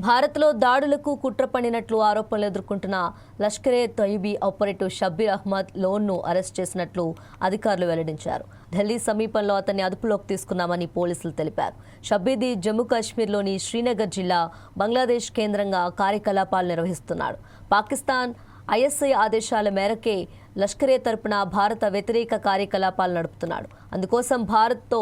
భారత్లో దాడులకు కుట్ర పన్నినట్లు ఆరోపణలు ఎదుర్కొంటున్న లష్కరే తొయిబీ ఆపరేటివ్ షబ్బీర్ అహ్మద్ లోన్ను అరెస్ట్ చేసినట్లు అధికారులు వెల్లడించారు. ఢిల్లీ సమీపంలో అతన్ని అదుపులోకి తీసుకున్నామని పోలీసులు తెలిపారు. షబ్బీది జమ్మూ కాశ్మీర్లోని శ్రీనగర్ జిల్లా బంగ్లాదేశ్ కేంద్రంగా కార్యకలాపాలు నిర్వహిస్తున్నాడు. పాకిస్తాన్ ఐఎస్ఐ ఆదేశాల మేరకే లష్కరే తరపున భారత వ్యతిరేక కార్యకలాపాలు నడుపుతున్నాడు. అందుకోసం భారత్తో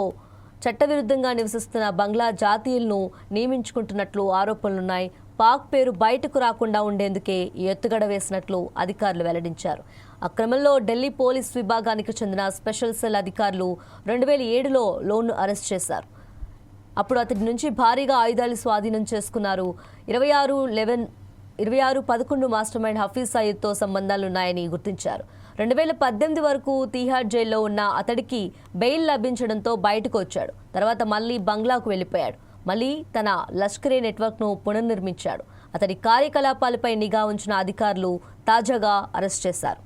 చట్టవిరుద్ధంగా నివసిస్తున్న బంగ్లా జాతీయులను నియమించుకుంటున్నట్లు ఆరోపణలున్నాయి. పాక్ పేరు బయటకు రాకుండా ఉండేందుకే ఈ ఎత్తుగడ వేసినట్లు అధికారులు వెల్లడించారు. ఆ క్రమంలో ఢిల్లీ పోలీస్ విభాగానికి చెందిన స్పెషల్ సెల్ అధికారులు 2007లో లోన్ను అరెస్ట్ చేశారు. అప్పుడు అతడి నుంచి భారీగా ఆయుధాలు స్వాధీనం చేసుకున్నారు. 26/11 మాస్టర్ మైండ్ హఫీజ్ సయీద్తో సంబంధాలున్నాయని గుర్తించారు. 2018 వరకు తీహార్ జైల్లో ఉన్న అతడికి బెయిల్ లభించడంతో బయటకు వచ్చాడు. తర్వాత మళ్లీ బంగ్లాకు వెళ్లిపోయాడు. మళ్లీ తన లష్కరే నెట్వర్క్ను పునర్నిర్మించాడు. అతడి కార్యకలాపాలపై నిఘా ఉంచిన అధికారులు తాజాగా అరెస్ట్ చేశారు.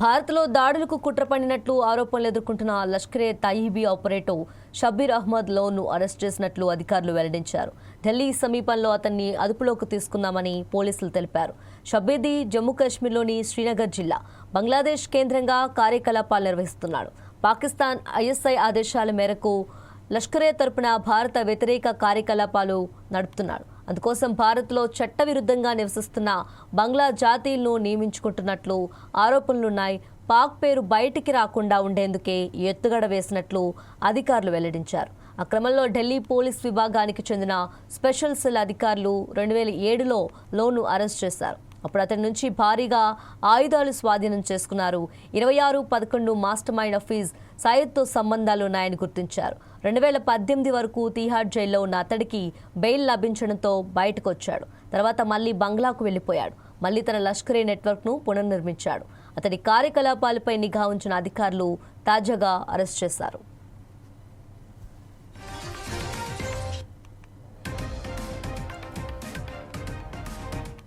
భారత్లో దాడులకు కుట్ర పన్నినట్లు ఆరోపణలు ఎదుర్కొంటున్న లష్కరే తయిబీ ఆపరేటివ్ షబ్బీర్ అహ్మద్ లోన్ను అరెస్ట్ చేసినట్లు అధికారులు వెల్లడించారు. ఢిల్లీ సమీపంలో అతన్ని అదుపులోకి తీసుకున్నామని పోలీసులు తెలిపారు. షబ్బీది జమ్మూ కాశ్మీర్లోని శ్రీనగర్ జిల్లా బంగ్లాదేశ్ కేంద్రంగా కార్యకలాపాలు నిర్వహిస్తున్నాడు. పాకిస్తాన్ ఐఎస్ఐ ఆదేశాల మేరకు లష్కరే తరపున భారత వ్యతిరేక కార్యకలాపాలు నడుపుతున్నాడు. అందుకోసం భారత్లో చట్టవిరుద్ధంగా నివసిస్తున్న బంగ్లా జాతీయులను నియమించుకుంటున్నట్లు ఆరోపణలున్నాయి. పాక్ పేరు బయటికి రాకుండా ఉండేందుకే ఎత్తుగడ వేసినట్లు అధికారులు వెల్లడించారు. ఆ క్రమంలో ఢిల్లీ పోలీస్ విభాగానికి చెందిన స్పెషల్ సెల్ అధికారులు 2007లో లోన్ను అరెస్ట్ చేశారు. అప్పుడు అతడి నుంచి భారీగా ఆయుధాలు స్వాధీనం చేసుకున్నారు. 26/11 మాస్టర్ మైండ్ హఫీజ్ సయీద్తో సంబంధాలున్నాయని గుర్తించారు. 2018 వరకు తీహార్ జైల్లో ఉన్న అతడికి బెయిల్ లభించడంతో బయటకు వచ్చాడు. తర్వాత మళ్లీ బంగ్లాకు వెళ్లిపోయాడు. మళ్లీ తన లష్కరే నెట్వర్క్ను పునర్నిర్మించాడు. అతడి కార్యకలాపాలపై నిఘా ఉంచిన అధికారులు తాజాగా అరెస్ట్ చేశారు.